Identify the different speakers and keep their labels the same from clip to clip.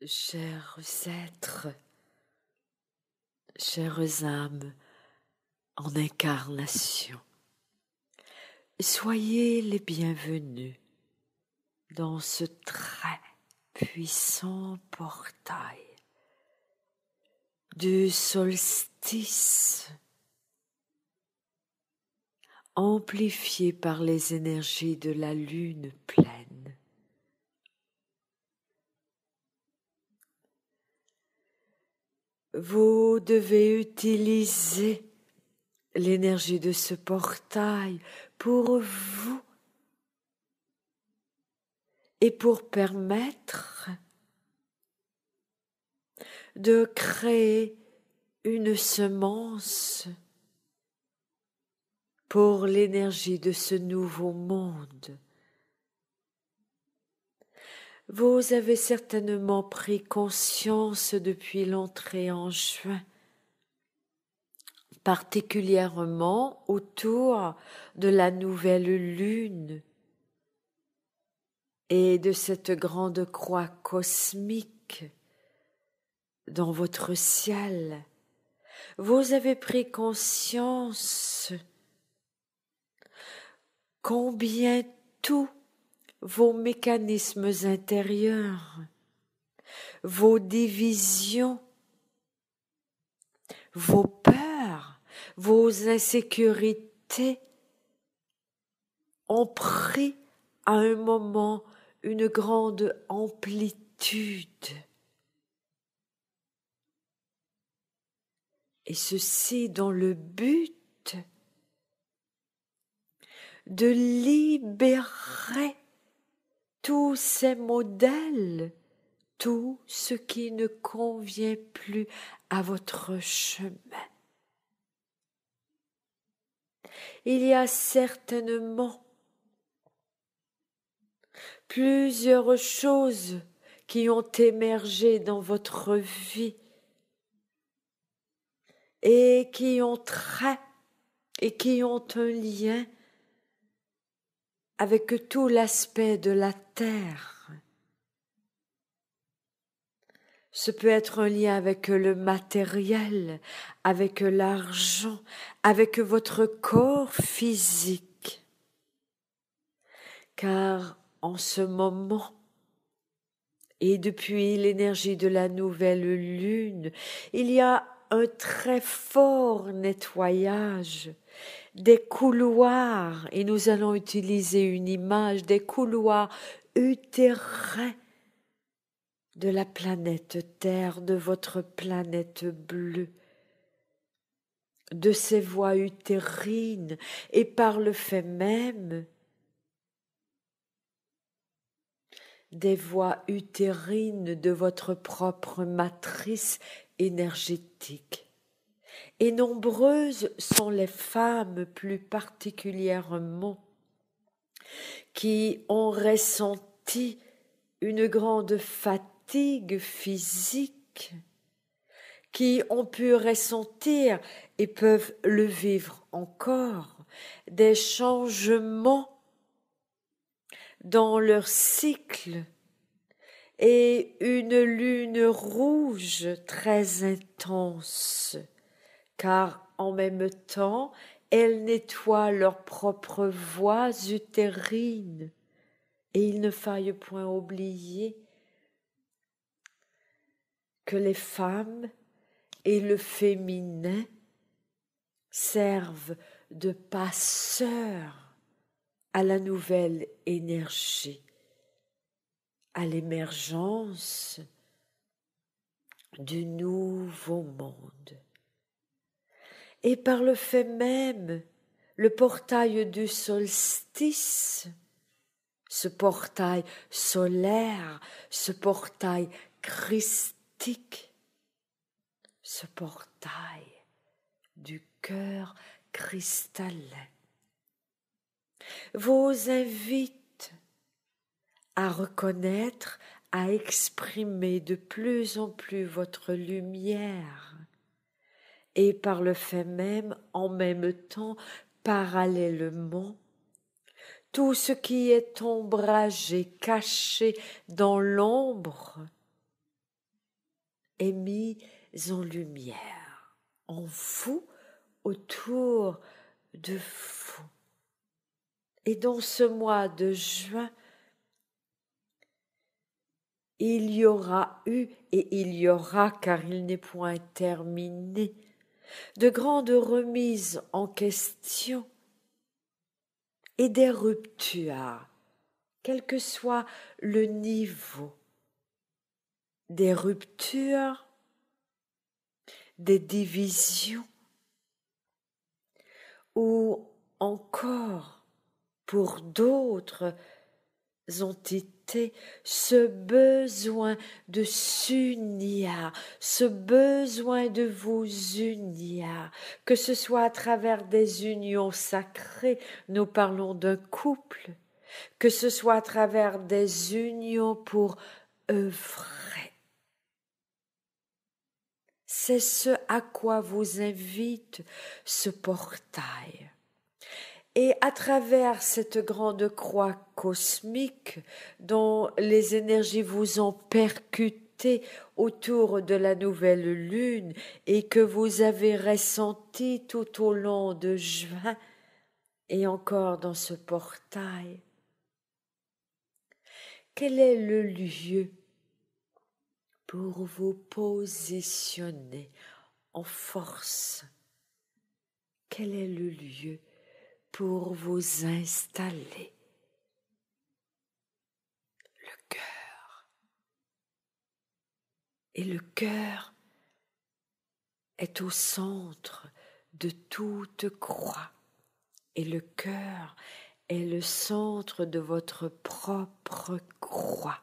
Speaker 1: Chers êtres, chères âmes en incarnation, soyez les bienvenus dans ce très puissant portail du solstice, amplifié par les énergies de la lune pleine. Vous devez utiliser l'énergie de ce portail pour vous et pour permettre de créer une semence pour l'énergie de ce nouveau monde. Vous avez certainement pris conscience depuis l'entrée en juin, particulièrement autour de la nouvelle lune et de cette grande croix cosmique dans votre ciel. Vous avez pris conscience combien tous vos mécanismes intérieurs, vos divisions, vos peurs, vos insécurités ont pris à un moment une grande amplitude. Et ceci dans le but de libérer tous ces modèles, tout ce qui ne convient plus à votre chemin. Il y a certainement plusieurs choses qui ont émergé dans votre vie et qui ont trait et qui ont un lien avec tout l'aspect de la terre. Ce peut être un lien avec le matériel, avec l'argent, avec votre corps physique. Car en ce moment, et depuis l'énergie de la nouvelle lune, il y a un très fort nettoyage des couloirs, et nous allons utiliser une image, des couloirs utérins de la planète Terre, de votre planète bleue, de ces voies utérines, et par le fait même des voies utérines de votre propre matrice énergétique. Et nombreuses sont les femmes plus particulièrement qui ont ressenti une grande fatigue physique, qui ont pu ressentir et peuvent le vivre encore, des changements dans leur cycle et une lune rouge très intense, car en même temps, elles nettoient leurs propres voies utérines. Et il ne faille point oublier que les femmes et le féminin servent de passeurs à la nouvelle énergie, à l'émergence du nouveau monde. Et par le fait même, le portail du solstice, ce portail solaire, ce portail christique, ce portail du cœur cristallin, vous invite à reconnaître, à exprimer de plus en plus votre lumière et par le fait même, en même temps, parallèlement, tout ce qui est ombragé, caché dans l'ombre, est mise en lumière, en vous, autour de vous. Et dans ce mois de juin, il y aura eu et il y aura, car il n'est point terminé, de grandes remises en question et des ruptures, quel que soit le niveau, des ruptures, des divisions, ou encore pour d'autres entités, ce besoin de s'unir, ce besoin de vous unir, que ce soit à travers des unions sacrées, nous parlons d'un couple, que ce soit à travers des unions pour œuvrer. C'est ce à quoi vous invite ce portail. Et à travers cette grande croix cosmique dont les énergies vous ont percuté autour de la nouvelle lune et que vous avez ressenti tout au long de juin et encore dans ce portail, quel est le lieu pour vous positionner en force? Quel est le lieu pour vous installer? Le cœur. Et le cœur est au centre de toute croix. Et le cœur est le centre de votre propre croix.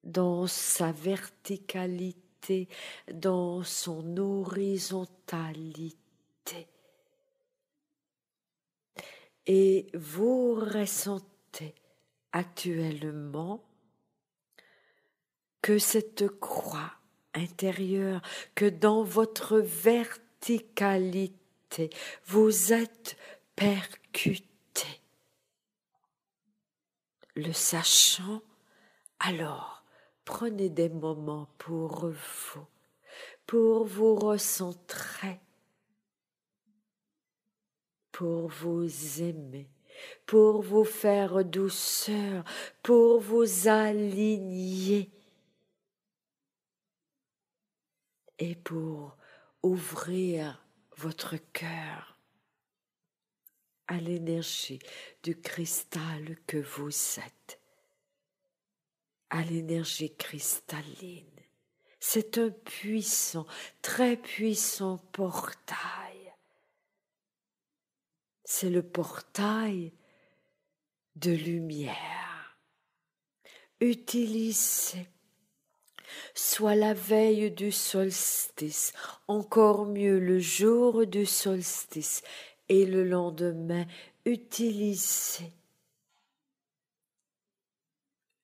Speaker 1: Dans sa verticalité, dans son horizontalité. Et vous ressentez actuellement que cette croix intérieure, que dans votre verticalité, vous êtes percuté. Le sachant, alors prenez des moments pour vous recentrer, pour vous aimer, pour vous faire douceur, pour vous aligner et pour ouvrir votre cœur à l'énergie du cristal que vous êtes, à l'énergie cristalline. C'est un puissant, très puissant portail. C'est le portail de lumière. Utilisez, soit la veille du solstice, encore mieux le jour du solstice et le lendemain, utilisez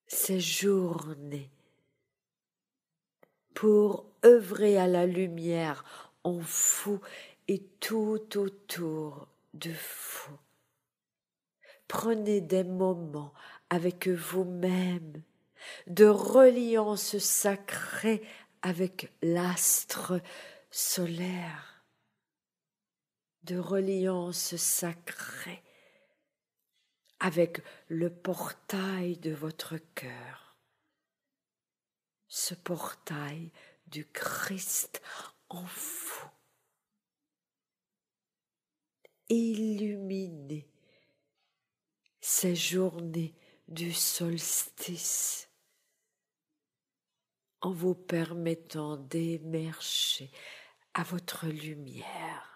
Speaker 1: ces journées pour œuvrer à la lumière en vous et tout autour de vous. Prenez des moments avec vous-même de reliance sacrée avec l'astre solaire, de reliance sacrée avec le portail de votre cœur, ce portail du Christ en vous. Illuminez ces journées du solstice en vous permettant d'émerger à votre lumière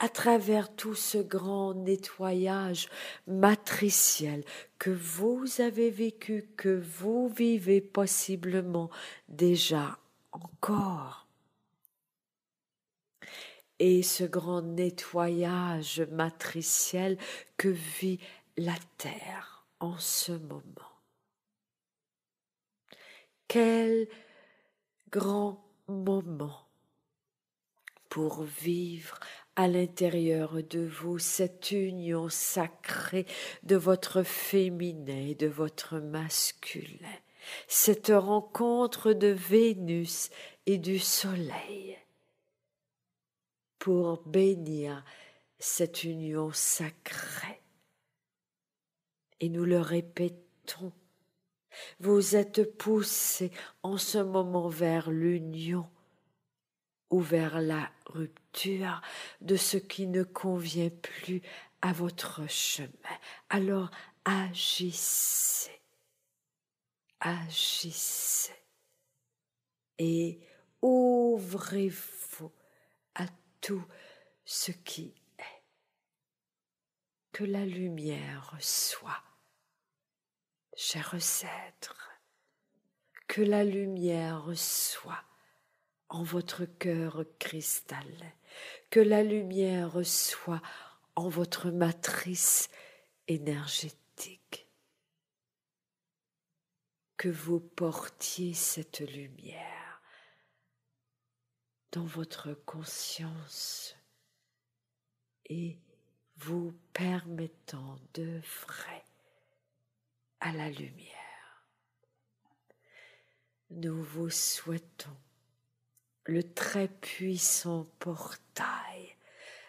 Speaker 1: à travers tout ce grand nettoyage matriciel que vous avez vécu, que vous vivez possiblement déjà encore. Et ce grand nettoyage matriciel que vit la Terre en ce moment. Quel grand moment pour vivre à l'intérieur de vous cette union sacrée de votre féminin et de votre masculin. cette rencontre de Vénus et du Soleil pour bénir cette union sacrée. Et nous le répétons, vous êtes poussés en ce moment vers l'union ou vers la rupture de ce qui ne convient plus à votre chemin. Alors agissez, agissez et ouvrez-vous à tout ce qui est. Que la lumière soit, chers êtres, que la lumière soit en votre cœur cristallin, que la lumière soit en votre matrice énergétique, que vous portiez cette lumière dans votre conscience et vous permettant d'œuvrer à la lumière. Nous vous souhaitons le très puissant portail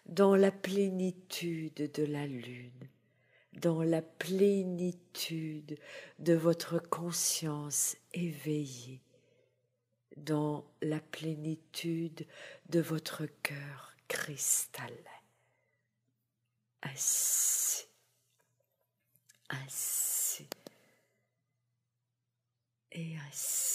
Speaker 1: dans la plénitude de la lune, dans la plénitude de votre conscience éveillée, dans la plénitude de votre cœur cristallin. Ainsi, ainsi et ainsi.